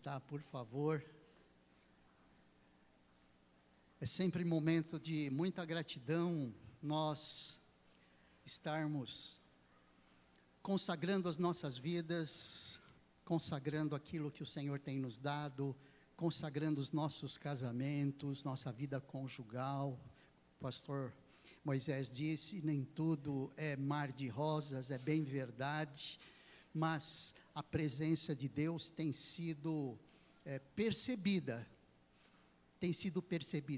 sentar, por favor. É sempre momento de muita gratidão nós estarmos consagrando as nossas vidas, consagrando aquilo que o Senhor tem nos dado, consagrando os nossos casamentos, nossa vida conjugal. O pastor Moisés disse, nem tudo é mar de rosas, é bem verdade, mas a presença de Deus tem sido percebida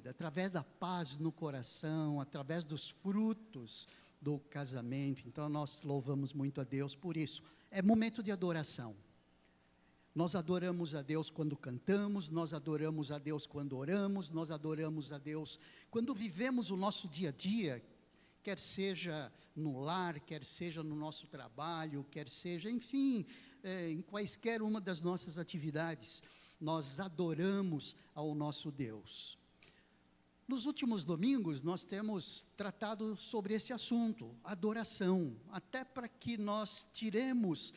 através da paz no coração, através dos frutos do casamento. Então nós louvamos muito a Deus por isso. É momento de adoração. Nós adoramos a Deus quando cantamos, nós adoramos a Deus quando oramos, nós adoramos a Deus quando vivemos o nosso dia a dia, quer seja no lar, quer seja no nosso trabalho, quer seja, enfim, em quaisquer uma das nossas atividades, nós adoramos ao nosso Deus. Nos últimos domingos, nós temos tratado sobre esse assunto, adoração, até para que nós tiremos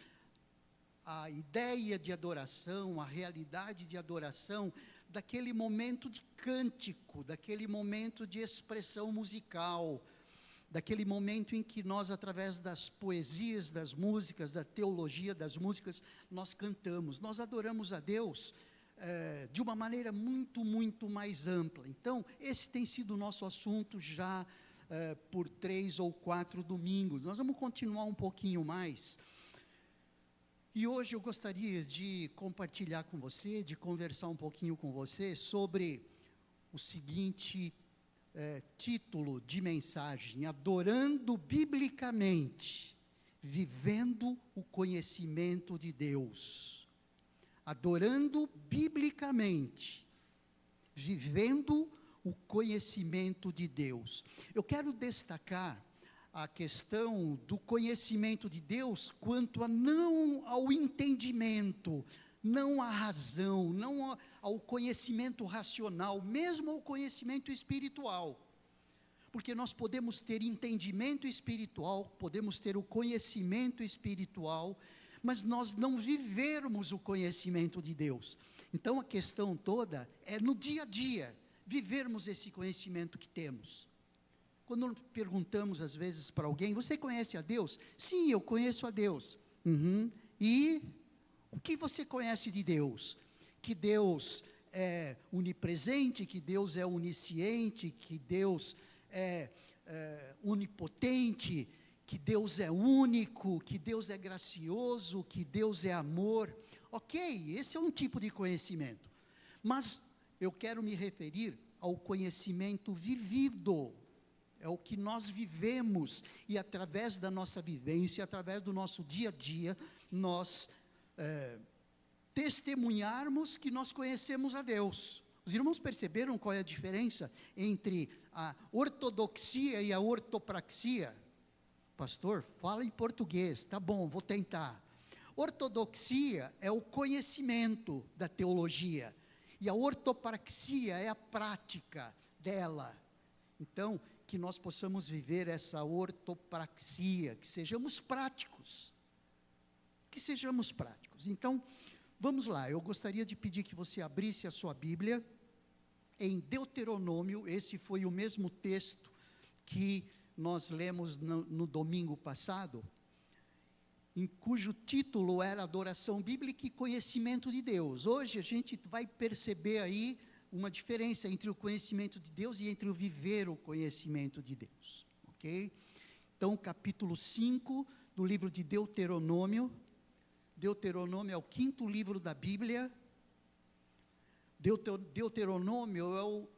a ideia de adoração, a realidade de adoração, daquele momento de cântico, daquele momento de expressão musical, daquele momento em que nós, através das poesias, das músicas, da teologia das músicas, nós cantamos, nós adoramos a Deus de uma maneira muito, muito mais ampla. Então, esse tem sido o nosso assunto já por 3 ou 4 domingos. Nós vamos continuar um pouquinho mais. E hoje eu gostaria de compartilhar com você, de conversar um pouquinho com você sobre o seguinte título de mensagem: adorando biblicamente, vivendo o conhecimento de Deus. Adorando biblicamente, vivendo o conhecimento de Deus. Eu quero destacar a questão do conhecimento de Deus quanto não ao entendimento, não à razão, não ao conhecimento racional, mesmo ao conhecimento espiritual. Porque nós podemos ter entendimento espiritual, podemos ter o conhecimento espiritual, mas nós não vivermos o conhecimento de Deus. Então a questão toda é no dia a dia, vivermos esse conhecimento que temos. Quando perguntamos às vezes para alguém, você conhece a Deus? Sim, eu conheço a Deus. E o que você conhece de Deus? Que Deus é onipresente, que Deus é onisciente, que Deus é onipotente, que Deus é único, que Deus é gracioso, que Deus é amor. Ok, esse é um tipo de conhecimento. Mas eu quero me referir ao conhecimento vivido. É o que nós vivemos, e através da nossa vivência, através do nosso dia a dia, nós testemunharmos que nós conhecemos a Deus. Os irmãos perceberam qual é a diferença entre a ortodoxia e a ortopraxia? Pastor, fala em português. Tá bom, vou tentar. Ortodoxia é o conhecimento da teologia, e a ortopraxia é a prática dela. Então, que nós possamos viver essa ortopraxia, que sejamos práticos. Então, vamos lá, eu gostaria de pedir que você abrisse a sua Bíblia em Deuteronômio. Esse foi o mesmo texto que nós lemos no domingo passado, em cujo título era Adoração Bíblica e Conhecimento de Deus. Hoje a gente vai perceber aí uma diferença entre o conhecimento de Deus e entre o viver o conhecimento de Deus, ok? Então, capítulo 5 do livro de Deuteronômio. Deuteronômio é o 5º livro da Bíblia. Deuteronômio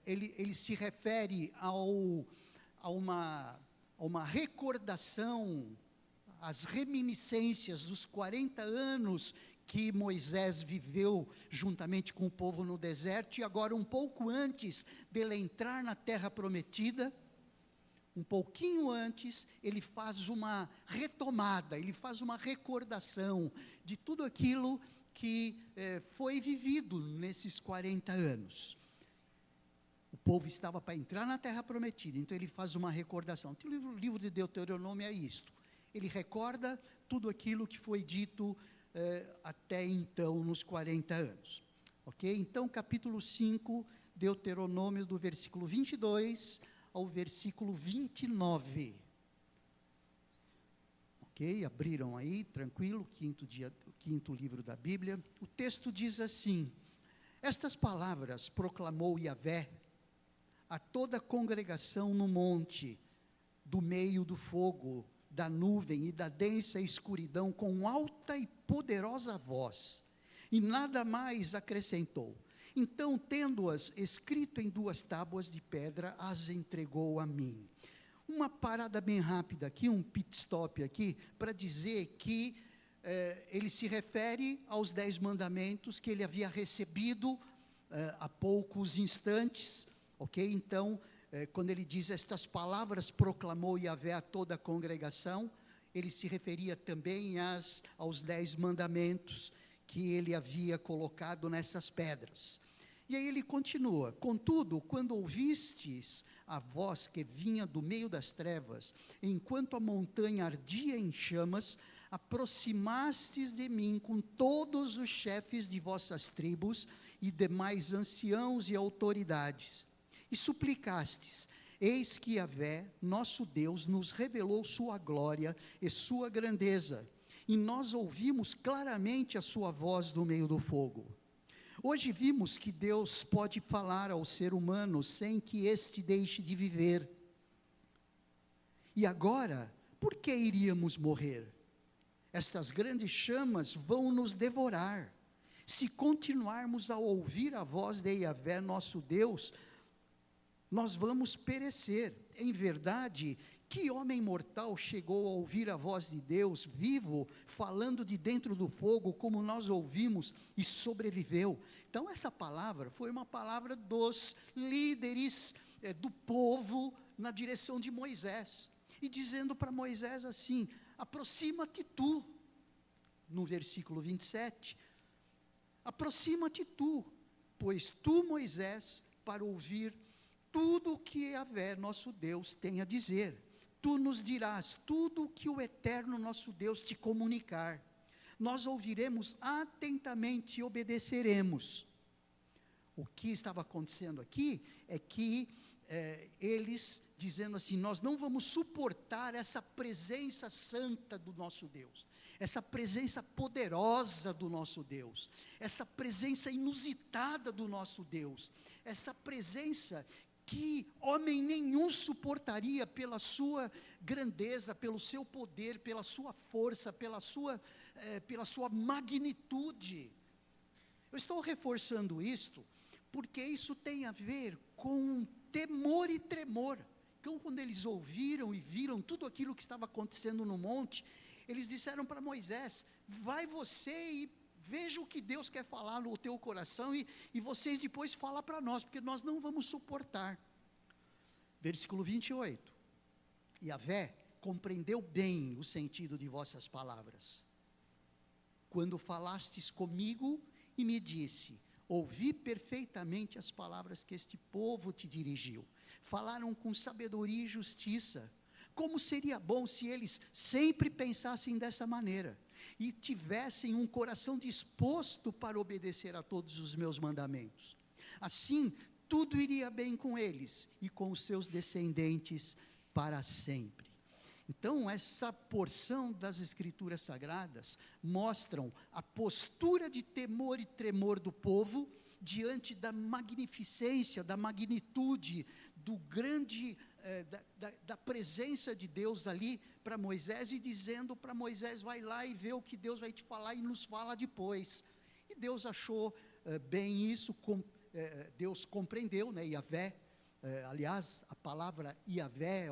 ele se refere a uma recordação, as reminiscências dos 40 anos que Moisés viveu juntamente com o povo no deserto, e agora um pouco antes dele entrar na terra prometida, um pouquinho antes, ele faz uma retomada, ele faz uma recordação de tudo aquilo que foi vivido nesses 40 anos. O povo estava para entrar na terra prometida, então ele faz uma recordação. Então, o livro de Deuteronômio é isto. Ele recorda tudo aquilo que foi dito até então, nos 40 anos. Ok? Então, capítulo 5, Deuteronômio, do versículo 22 ao versículo 29. Ok? Abriram aí, tranquilo, quinto livro da Bíblia. O texto diz assim: estas palavras proclamou Yahvé a toda a congregação no monte, do meio do fogo, da nuvem e da densa escuridão, com alta e poderosa voz, e nada mais acrescentou. Então, tendo-as escrito em 2 tábuas de pedra, as entregou a mim. Uma parada bem rápida aqui, um pit stop aqui, para dizer que ele se refere aos 10 mandamentos que ele havia recebido há poucos instantes, ok? Então, quando ele diz estas palavras, proclamou Yahvé a toda a congregação, ele se referia também aos 10 mandamentos que ele havia colocado nessas pedras. E aí ele continua: contudo, quando ouvistes a voz que vinha do meio das trevas, enquanto a montanha ardia em chamas, aproximastes de mim com todos os chefes de vossas tribos e demais anciãos e autoridades, e suplicastes: eis que Yahvé, nosso Deus, nos revelou sua glória e sua grandeza, e nós ouvimos claramente a sua voz do meio do fogo. Hoje vimos que Deus pode falar ao ser humano sem que este deixe de viver. E agora, por que iríamos morrer? Estas grandes chamas vão nos devorar. Se continuarmos a ouvir a voz de Yahvé, nosso Deus, nós vamos perecer. Em verdade, que homem mortal chegou a ouvir a voz de Deus, vivo, falando de dentro do fogo, como nós ouvimos, e sobreviveu? Então, essa palavra foi uma palavra dos líderes do povo, na direção de Moisés, e dizendo para Moisés assim: aproxima-te tu, no versículo 27, aproxima-te tu, pois tu, Moisés, para ouvir tudo o que Yahvé, nosso Deus, tem a dizer. Tu nos dirás tudo o que o eterno nosso Deus te comunicar. Nós ouviremos atentamente e obedeceremos. O que estava acontecendo aqui é que eles dizendo assim: nós não vamos suportar essa presença santa do nosso Deus, essa presença poderosa do nosso Deus, essa presença inusitada do nosso Deus, essa presença que homem nenhum suportaria pela sua grandeza, pelo seu poder, pela sua força, pela sua magnitude. Eu estou reforçando isto, porque isso tem a ver com temor e tremor. Então, quando eles ouviram e viram tudo aquilo que estava acontecendo no monte, eles disseram para Moisés: vai você e veja o que Deus quer falar no teu coração, e vocês depois falam para nós, porque nós não vamos suportar. Versículo 28, Yahvé compreendeu bem o sentido de vossas palavras, quando falastes comigo e me disse: ouvi perfeitamente as palavras que este povo te dirigiu, falaram com sabedoria e justiça. Como seria bom se eles sempre pensassem dessa maneira, e tivessem um coração disposto para obedecer a todos os meus mandamentos. Assim, tudo iria bem com eles e com os seus descendentes para sempre. Então, essa porção das Escrituras Sagradas mostram a postura de temor e tremor do povo diante da magnificência, da magnitude, do grande, da presença de Deus ali para Moisés, e dizendo para Moisés: vai lá e vê o que Deus vai te falar e nos fala depois. E Deus achou bem isso, Deus compreendeu, né? Yahvé, aliás, a palavra Yahvé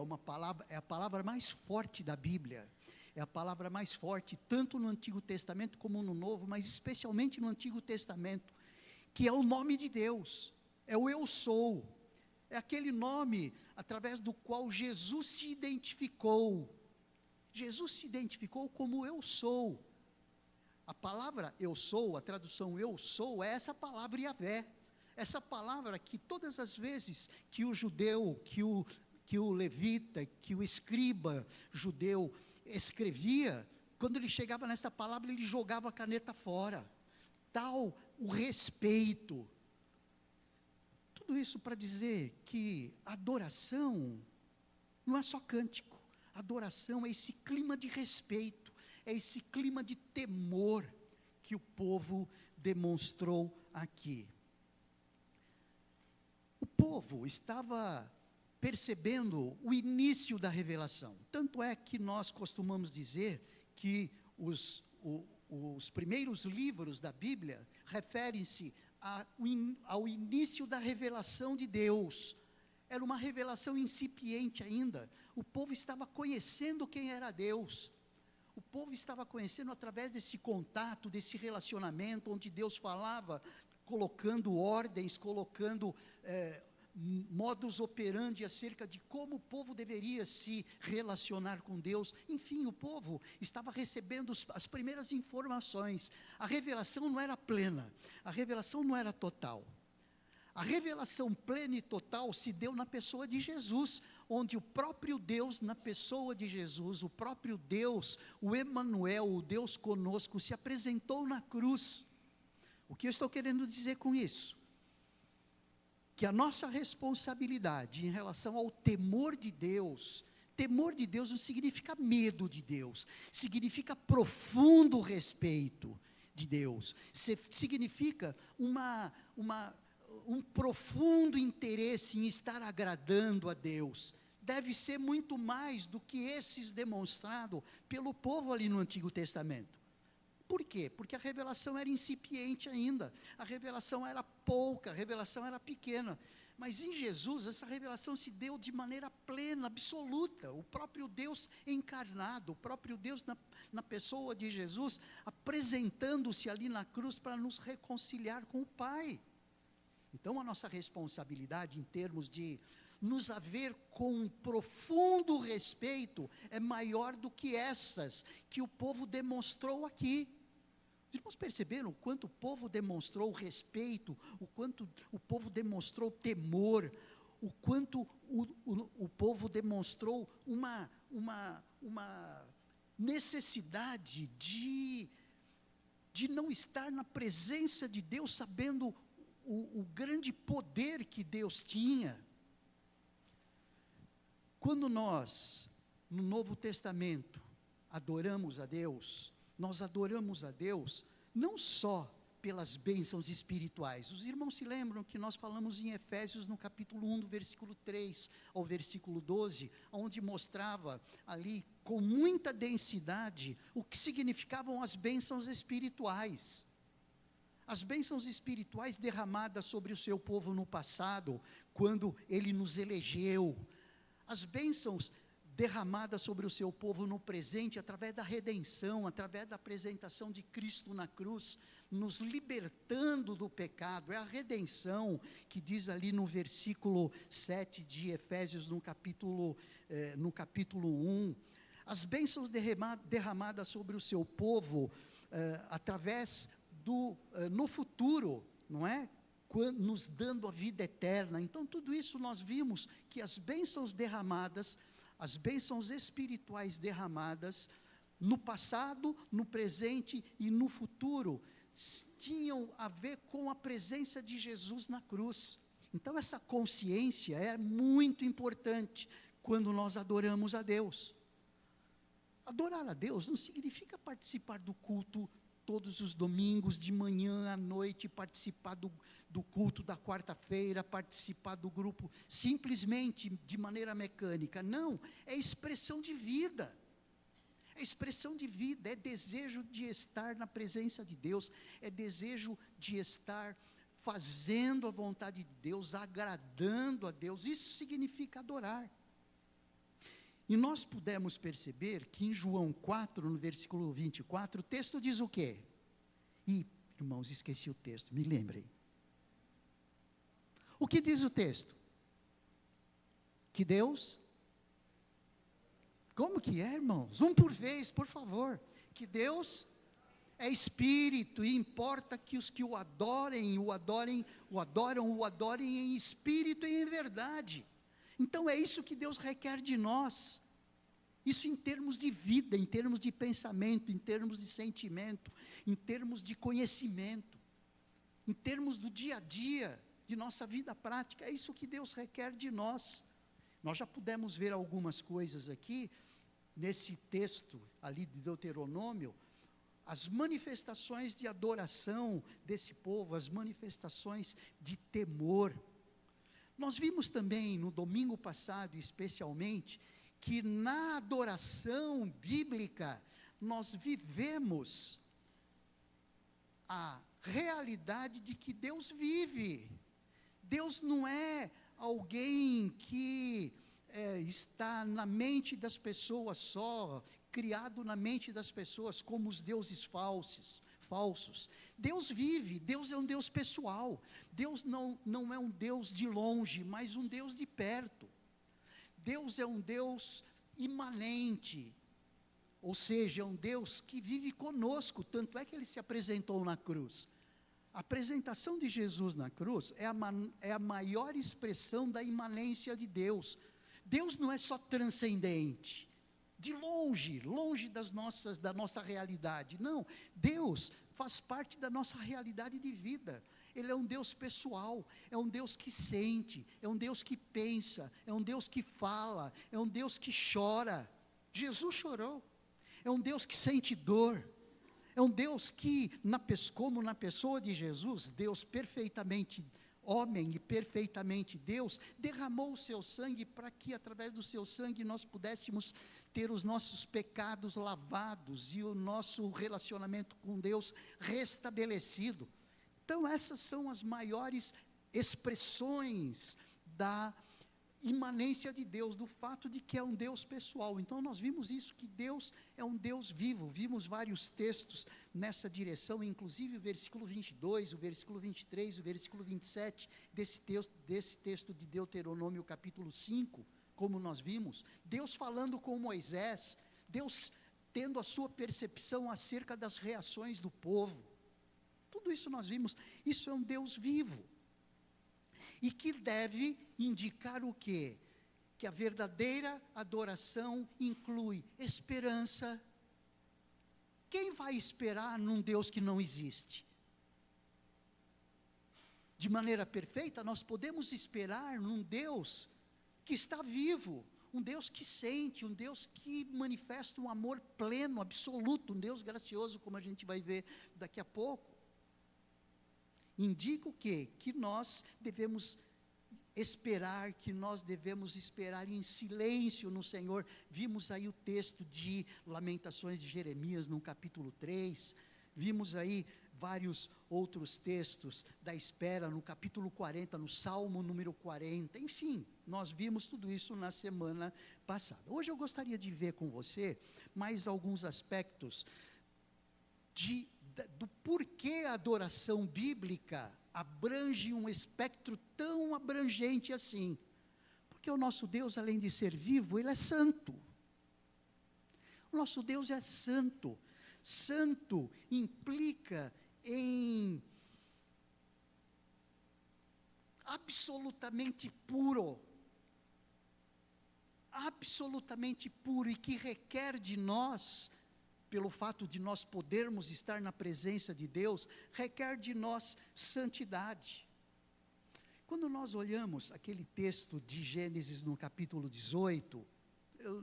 é a palavra mais forte da Bíblia, é a palavra mais forte, tanto no Antigo Testamento como no Novo, mas especialmente no Antigo Testamento, que é o nome de Deus, é o eu sou, é aquele nome através do qual Jesus se identificou. Jesus se identificou como eu sou. A palavra eu sou, a tradução eu sou, é essa palavra Yahvé. Essa palavra que todas as vezes que o judeu, que o levita, que o escriba judeu escrevia, quando ele chegava nessa palavra, ele jogava a caneta fora. Tal o respeito. Tudo isso para dizer que adoração não é só cântico. Adoração é esse clima de respeito, é esse clima de temor que o povo demonstrou aqui. O povo estava percebendo o início da revelação. Tanto é que nós costumamos dizer que os primeiros livros da Bíblia referem-se ao início da revelação de Deus. Era uma revelação incipiente ainda. O povo estava conhecendo quem era Deus. O povo estava conhecendo através desse contato, desse relacionamento, onde Deus falava, colocando ordens, colocando modus operandi acerca de como o povo deveria se relacionar com Deus. Enfim, o povo estava recebendo as primeiras informações. A revelação não era plena, a revelação não era total. A revelação plena e total se deu na pessoa de Jesus, onde o próprio Deus, na pessoa de Jesus, o próprio Deus, o Emanuel, o Deus conosco, se apresentou na cruz. O que eu estou querendo dizer com isso? Que a nossa responsabilidade em relação ao temor de Deus não significa medo de Deus, significa profundo respeito de Deus, significa um profundo interesse em estar agradando a Deus. Deve ser muito mais do que esses demonstrados pelo povo ali no Antigo Testamento. Por quê? Porque a revelação era incipiente ainda, a revelação era pouca, a revelação era pequena. Mas em Jesus, essa revelação se deu de maneira plena, absoluta. O próprio Deus encarnado, o próprio Deus na pessoa de Jesus, apresentando-se ali na cruz para nos reconciliar com o Pai. Então, a nossa responsabilidade em termos de nos haver com um profundo respeito é maior do que essas que o povo demonstrou aqui. Os irmãos perceberam o quanto o povo demonstrou respeito, o quanto o povo demonstrou temor, o quanto o povo demonstrou uma necessidade de não estar na presença de Deus, sabendo o grande poder que Deus tinha. Quando nós, no Novo Testamento, adoramos a Deus, nós adoramos a Deus não só pelas bênçãos espirituais. Os irmãos se lembram que nós falamos em Efésios, no capítulo 1, do versículo 3 ao versículo 12, onde mostrava ali, com muita densidade, o que significavam as bênçãos espirituais. As bênçãos espirituais derramadas sobre o seu povo no passado, quando Ele nos elegeu. As bênçãos derramadas sobre o seu povo no presente, através da redenção, através da apresentação de Cristo na cruz, nos libertando do pecado. É a redenção que diz ali no versículo 7 de Efésios, no capítulo 1. As bênçãos derramadas sobre o seu povo, através no futuro, não é? Nos dando a vida eterna. Então, tudo isso nós vimos que as bênçãos derramadas, as bênçãos espirituais derramadas, no passado, no presente e no futuro, tinham a ver com a presença de Jesus na cruz. Então, essa consciência é muito importante quando nós adoramos a Deus. Adorar a Deus não significa participar do culto todos os domingos, de manhã à noite, participar do culto da quarta-feira, participar do grupo, simplesmente de maneira mecânica. Não, é expressão de vida. É expressão de vida, é desejo de estar na presença de Deus, é desejo de estar fazendo a vontade de Deus, agradando a Deus. Isso significa adorar. E nós pudemos perceber que em João 4, no versículo 24, o texto diz o quê? Irmãos, esqueci o texto, me lembrem. O que diz o texto? Que Deus... Como que é, irmãos? Um por vez, por favor. Que Deus é Espírito, e importa que os que o adorem em Espírito e em verdade. Então é isso que Deus requer de nós. Isso em termos de vida, em termos de pensamento, em termos de sentimento, em termos de conhecimento, em termos do dia a dia, de nossa vida prática. É isso que Deus requer de nós. Nós já pudemos ver algumas coisas aqui, nesse texto ali de Deuteronômio, as manifestações de adoração desse povo, as manifestações de temor. Nós vimos também no domingo passado, especialmente, que na adoração bíblica, nós vivemos a realidade de que Deus vive. Deus não é alguém que está na mente das pessoas só, criado na mente das pessoas como os deuses falsos. Deus vive, Deus é um Deus pessoal. Deus não é um Deus de longe, mas um Deus de perto. Deus é um Deus imanente, ou seja, é um Deus que vive conosco, tanto é que Ele se apresentou na cruz. A apresentação de Jesus na cruz é a maior expressão da imanência de Deus. Deus não é só transcendente, de longe da nossa realidade. Não, Deus faz parte da nossa realidade de vida. Ele é um Deus pessoal, é um Deus que sente, é um Deus que pensa, é um Deus que fala, é um Deus que chora. Jesus chorou. É um Deus que sente dor. É um Deus que, como na pessoa de Jesus, Deus perfeitamente homem e perfeitamente Deus, derramou o seu sangue para que através do seu sangue nós pudéssemos ter os nossos pecados lavados e o nosso relacionamento com Deus restabelecido. Então essas são as maiores expressões da imanência de Deus, do fato de que é um Deus pessoal. Então nós vimos isso, que Deus é um Deus vivo. Vimos vários textos nessa direção, inclusive o versículo 22, o versículo 23, o versículo 27 desse texto de Deuteronômio capítulo 5, como nós vimos, Deus falando com Moisés, Deus tendo a sua percepção acerca das reações do povo. Tudo isso nós vimos. Isso é um Deus vivo. E que deve indicar o quê? Que a verdadeira adoração inclui esperança. Quem vai esperar num Deus que não existe? De maneira perfeita, nós podemos esperar num Deus que está vivo, um Deus que sente, um Deus que manifesta um amor pleno, absoluto, um Deus gracioso, como a gente vai ver daqui a pouco. Indica o quê? Que nós devemos esperar em silêncio no Senhor. Vimos aí o texto de Lamentações de Jeremias, no capítulo 3, vimos aí vários outros textos da espera, no capítulo 40, no Salmo número 40, enfim, nós vimos tudo isso na semana passada. Hoje eu gostaria de ver com você mais alguns aspectos do porquê a adoração bíblica abrange um espectro tão abrangente assim. Porque o nosso Deus, além de ser vivo, Ele é santo. O nosso Deus é santo. Santo implica em absolutamente puro, e que requer de nós, pelo fato de nós podermos estar na presença de Deus, requer de nós santidade. Quando nós olhamos aquele texto de Gênesis no capítulo 18,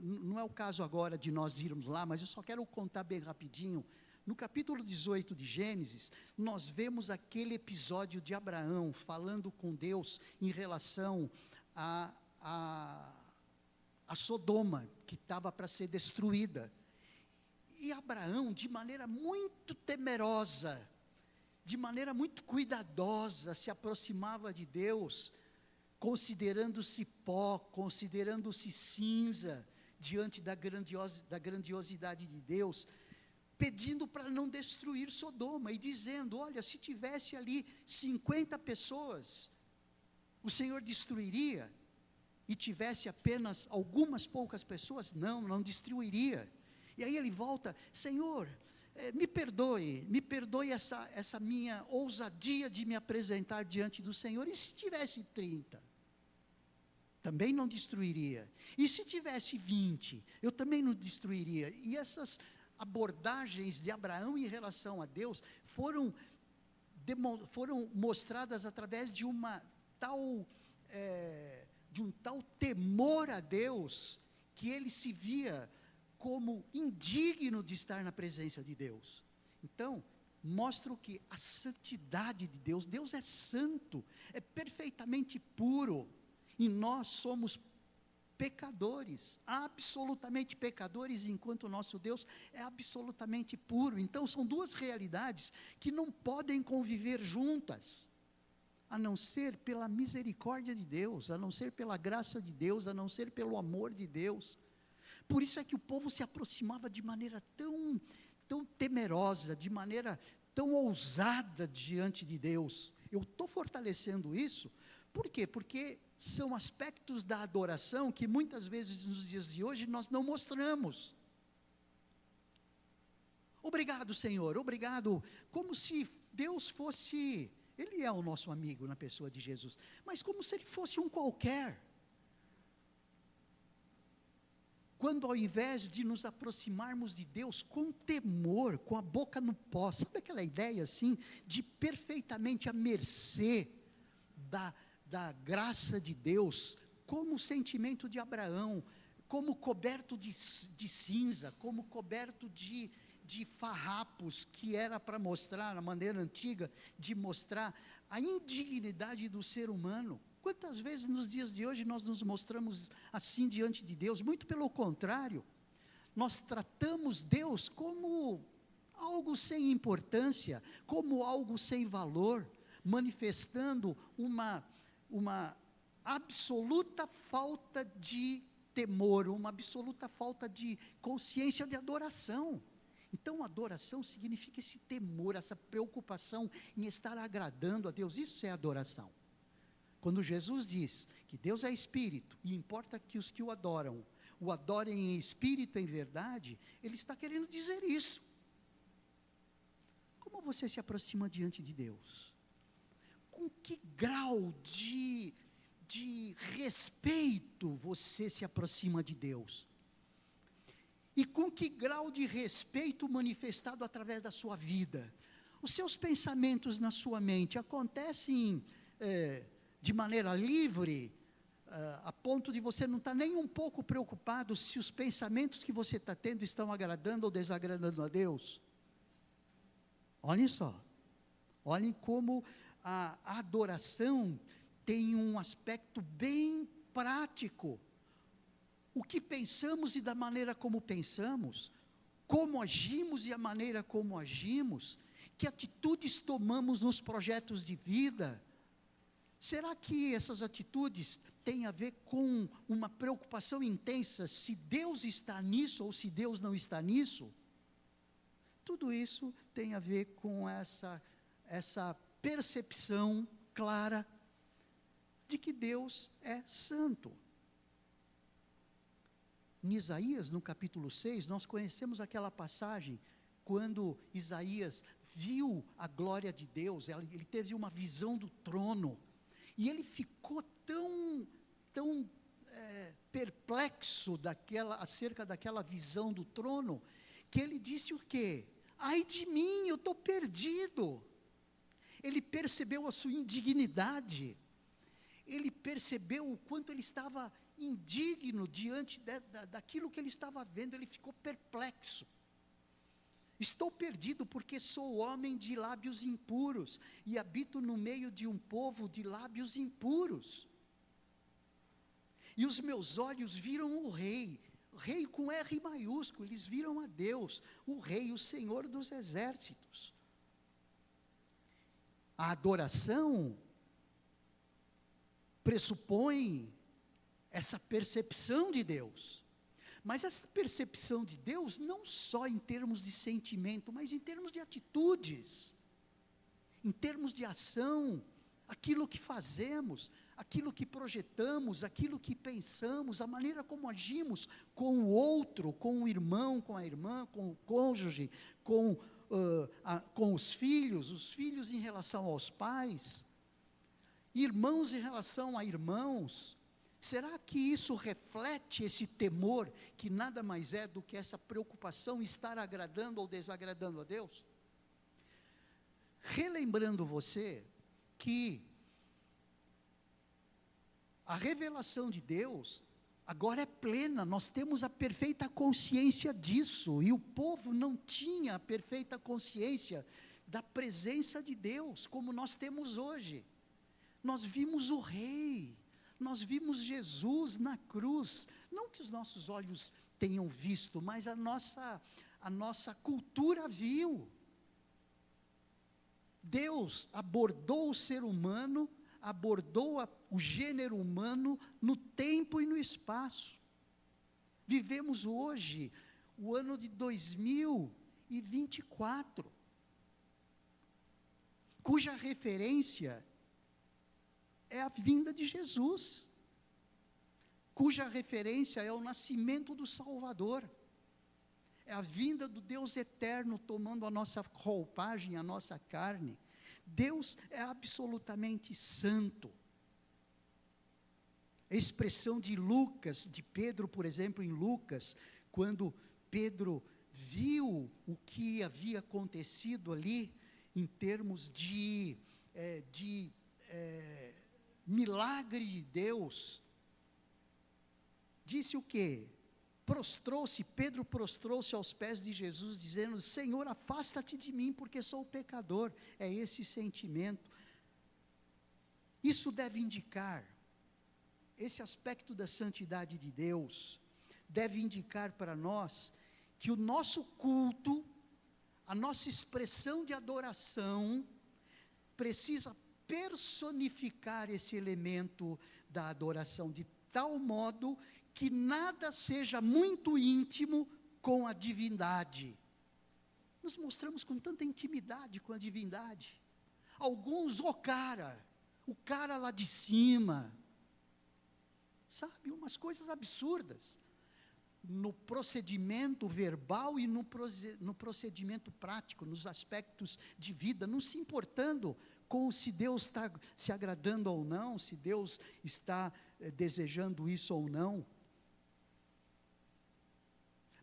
não é o caso agora de nós irmos lá, mas eu só quero contar bem rapidinho. No capítulo 18 de Gênesis, nós vemos aquele episódio de Abraão falando com Deus em relação a Sodoma, que estava para ser destruída. E Abraão, de maneira muito temerosa, de maneira muito cuidadosa, se aproximava de Deus, considerando-se pó, considerando-se cinza, diante da grandiosidade de Deus, pedindo para não destruir Sodoma, e dizendo, olha, se tivesse ali 50 pessoas, o Senhor destruiria? E tivesse apenas algumas poucas pessoas? Não destruiria. E aí ele volta, Senhor, me perdoe essa minha ousadia de me apresentar diante do Senhor, e se tivesse 30? também não destruiria. E se tivesse 20, eu também não destruiria. E essas abordagens de Abraão em relação a Deus foram mostradas através de de um tal temor a Deus, que ele se via como indigno de estar na presença de Deus. Então, mostra o que? A santidade de Deus. Deus é santo, é perfeitamente puro, e nós somos pecadores, absolutamente pecadores, enquanto o nosso Deus é absolutamente puro. Então são duas realidades que não podem conviver juntas, a não ser pela misericórdia de Deus, a não ser pela graça de Deus, a não ser pelo amor de Deus. Por isso é que o povo se aproximava de maneira tão temerosa, de maneira tão ousada diante de Deus. Eu estou fortalecendo isso, por quê? Porque são aspectos da adoração que muitas vezes nos dias de hoje nós não mostramos. Obrigado, Senhor, obrigado, como se Deus fosse, Ele é o nosso amigo na pessoa de Jesus, mas como se Ele fosse um qualquer. Quando ao invés de nos aproximarmos de Deus com temor, com a boca no pó, sabe aquela ideia assim, de perfeitamente à mercê da graça de Deus, como o sentimento de Abraão, como coberto de cinza, como coberto de farrapos, que era para mostrar, na maneira antiga, de mostrar a indignidade do ser humano. Quantas vezes nos dias de hoje nós nos mostramos assim diante de Deus? Muito pelo contrário, nós tratamos Deus como algo sem importância, como algo sem valor, manifestando uma absoluta falta de temor, uma absoluta falta de consciência de adoração. Então, adoração significa esse temor, essa preocupação em estar agradando a Deus. Isso é adoração. Quando Jesus diz que Deus é Espírito, e importa que os que o adorem em Espírito e em verdade, Ele está querendo dizer isso. Como você se aproxima diante de Deus? Com que grau de respeito você se aproxima de Deus? E com que grau de respeito manifestado através da sua vida? Os seus pensamentos na sua mente acontecem de maneira livre, a ponto de você não estar nem um pouco preocupado se os pensamentos que você está tendo estão agradando ou desagradando a Deus? Olhem só, olhem como a adoração tem um aspecto bem prático. O que pensamos e da maneira como pensamos, como agimos e a maneira como agimos, que atitudes tomamos nos projetos de vida. Será que essas atitudes têm a ver com uma preocupação intensa se Deus está nisso ou se Deus não está nisso? Tudo isso tem a ver com essa percepção clara de que Deus é santo. Em Isaías, no capítulo 6, nós conhecemos aquela passagem, quando Isaías viu a glória de Deus, ele teve uma visão do trono, e ele ficou tão perplexo acerca daquela visão do trono, que ele disse o quê? Ai de mim, eu estou perdido. Ele percebeu a sua indignidade, ele percebeu o quanto ele estava indigno diante daquilo que ele estava vendo, ele ficou perplexo. Estou perdido porque sou homem de lábios impuros, e habito no meio de um povo de lábios impuros. E os meus olhos viram o Rei com R maiúsculo, eles viram a Deus, o Rei, o Senhor dos exércitos. A adoração pressupõe essa percepção de Deus, mas essa percepção de Deus não só em termos de sentimento, mas em termos de atitudes, em termos de ação, aquilo que fazemos, aquilo que projetamos, aquilo que pensamos, a maneira como agimos com o outro, com o irmão, com a irmã, com o cônjuge, com os filhos em relação aos pais, irmãos em relação a irmãos, Será que isso reflete esse temor, que nada mais é do que essa preocupação em estar agradando ou desagradando a Deus? Relembrando você que a revelação de Deus agora é plena, nós temos a perfeita consciência disso, e o povo não tinha a perfeita consciência da presença de Deus, como nós temos hoje. Nós vimos o Rei, nós vimos Jesus na cruz, não que os nossos olhos tenham visto, mas a nossa cultura viu. Deus abordou o ser humano, abordou o gênero humano no tempo e no espaço. Vivemos hoje o ano de 2024, cuja referência é a vinda de Jesus, cuja referência é o nascimento do Salvador, é a vinda do Deus eterno tomando a nossa roupagem, a nossa carne. Deus é absolutamente santo. A expressão de Lucas, de Pedro, por exemplo, em Lucas, quando Pedro viu o que havia acontecido ali, em termos de milagre de Deus, disse o quê? Pedro prostrou-se aos pés de Jesus, dizendo: Senhor, afasta-te de mim, porque sou pecador. É esse sentimento. Isso deve indicar, esse aspecto da santidade de Deus, deve indicar para nós, que o nosso culto, a nossa expressão de adoração, precisa personificar esse elemento da adoração, de tal modo que nada seja muito íntimo com a divindade. Nos mostramos com tanta intimidade com a divindade. Alguns, o cara lá de cima, sabe, umas coisas absurdas, no procedimento verbal e no procedimento prático, nos aspectos de vida, não se importando com se Deus está se agradando ou não, se Deus está desejando isso ou não,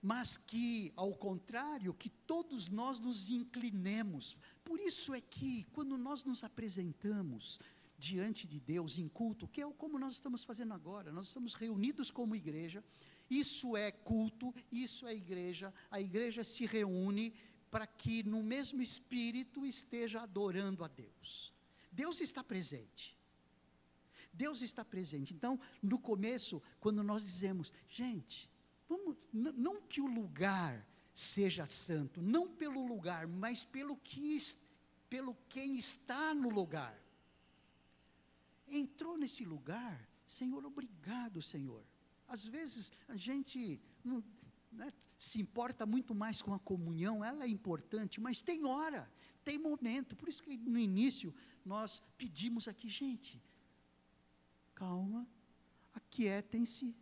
mas que, ao contrário, que todos nós nos inclinemos. Por isso é que, quando nós nos apresentamos diante de Deus em culto, que é como nós estamos fazendo agora, nós estamos reunidos como igreja, isso é culto, isso é igreja, a igreja se reúne para que no mesmo espírito esteja adorando a Deus. Deus está presente. Deus está presente. Então, no começo, quando nós dizemos, gente, não que o lugar seja santo, não pelo lugar, mas pelo quem está no lugar. Entrou nesse lugar, Senhor, obrigado, Senhor. Às vezes a gente não, se importa muito mais com a comunhão, ela é importante, mas tem hora, tem momento. Por isso que no início nós pedimos aqui, gente, calma, aquietem-se,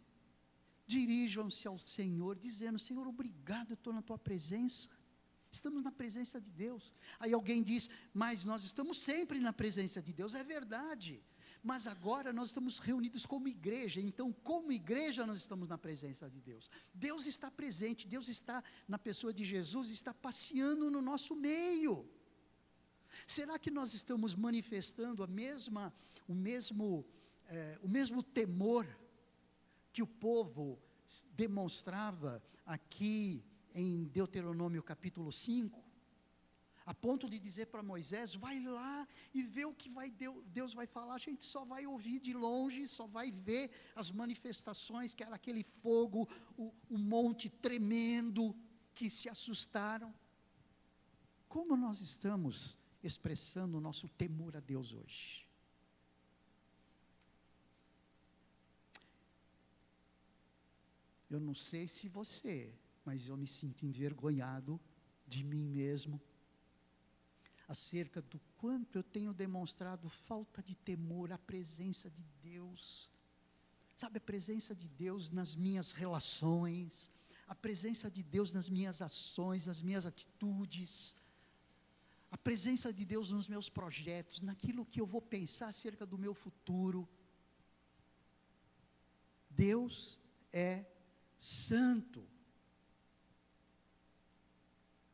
dirijam-se ao Senhor, dizendo, Senhor, obrigado, eu estou na tua presença. Estamos na presença de Deus. Aí alguém diz, mas nós estamos sempre na presença de Deus. É verdade, mas agora nós estamos reunidos como igreja. Então, como igreja, nós estamos na presença de Deus. Deus está presente, Deus está na pessoa de Jesus, está passeando no nosso meio. Será que nós estamos manifestando o mesmo temor que o povo demonstrava aqui em Deuteronômio capítulo 5, a ponto de dizer para Moisés, vai lá e vê o que Deus vai falar, a gente só vai ouvir de longe, só vai ver as manifestações, que era aquele fogo, o monte tremendo, que se assustaram. Como nós estamos expressando o nosso temor a Deus hoje? Eu não sei se você, mas eu me sinto envergonhado de mim mesmo, acerca do quanto eu tenho demonstrado falta de temor à presença de Deus. Sabe, a presença de Deus nas minhas relações, a presença de Deus nas minhas ações, nas minhas atitudes, a presença de Deus nos meus projetos, naquilo que eu vou pensar acerca do meu futuro. Deus é santo.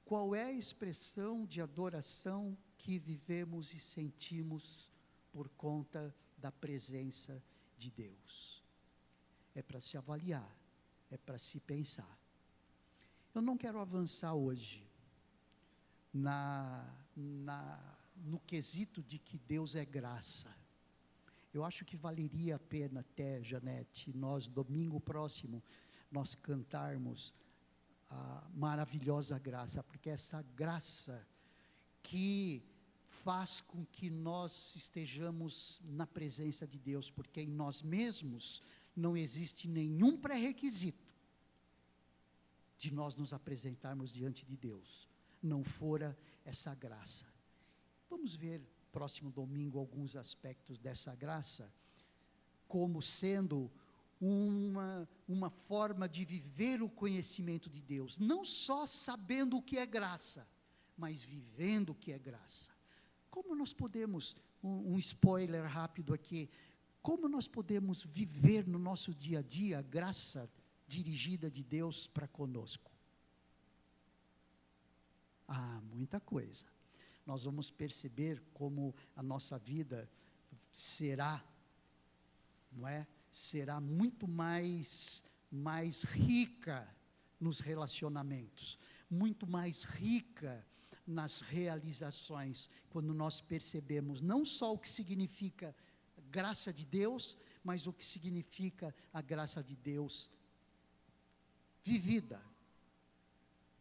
Qual é a expressão de adoração que vivemos e sentimos por conta da presença de Deus? É para se avaliar, é para se pensar. Eu não quero avançar hoje no quesito de que Deus é graça. Eu acho que valeria a pena até, Janete, nós, domingo próximo, nós cantarmos a maravilhosa graça, porque essa graça que faz com que nós estejamos na presença de Deus, porque em nós mesmos não existe nenhum pré-requisito de nós nos apresentarmos diante de Deus, não fora essa graça. Vamos ver próximo domingo alguns aspectos dessa graça, como sendo uma forma de viver o conhecimento de Deus, não só sabendo o que é graça, mas vivendo o que é graça. Como nós podemos, um spoiler rápido aqui, como nós podemos viver no nosso dia a dia a graça dirigida de Deus para conosco? Muita coisa. Nós vamos perceber como a nossa vida será, não é? Será muito mais rica nos relacionamentos, muito mais rica nas realizações, quando nós percebemos não só o que significa graça de Deus, mas o que significa a graça de Deus vivida,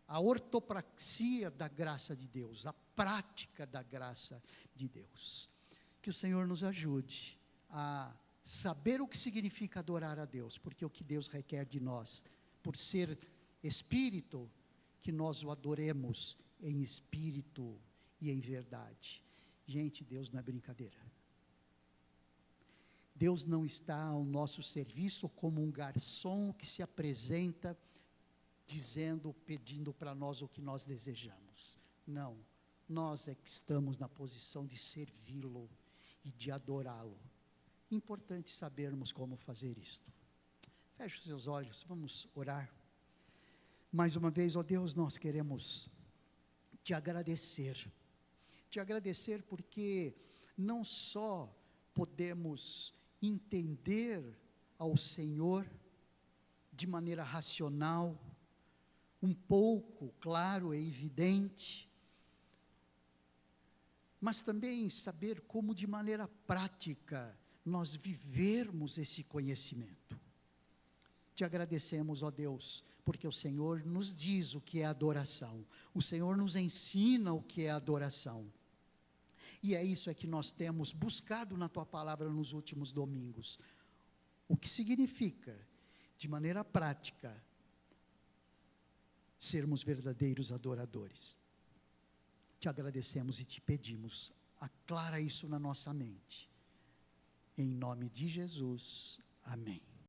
a ortopraxia da graça de Deus, a prática da graça de Deus. Que o Senhor nos ajude a saber o que significa adorar a Deus, porque o que Deus requer de nós, por ser Espírito, que nós o adoremos em espírito e em verdade. Gente, Deus não é brincadeira. Deus não está ao nosso serviço como um garçom que se apresenta dizendo, pedindo para nós o que nós desejamos. Não, nós é que estamos na posição de servi-lo e de adorá-lo. Importante sabermos como fazer isto. Feche os seus olhos, vamos orar. Mais uma vez, ó Deus, nós queremos te agradecer porque não só podemos entender ao Senhor de maneira racional, um pouco claro e evidente, mas também saber como de maneira prática nós vivermos esse conhecimento. Te agradecemos, ó Deus, porque o Senhor nos diz o que é adoração, o Senhor nos ensina o que é adoração, e é isso que nós temos buscado na Tua Palavra nos últimos domingos, o que significa, de maneira prática, sermos verdadeiros adoradores. Te agradecemos e te pedimos, aclara isso na nossa mente, em nome de Jesus, amém.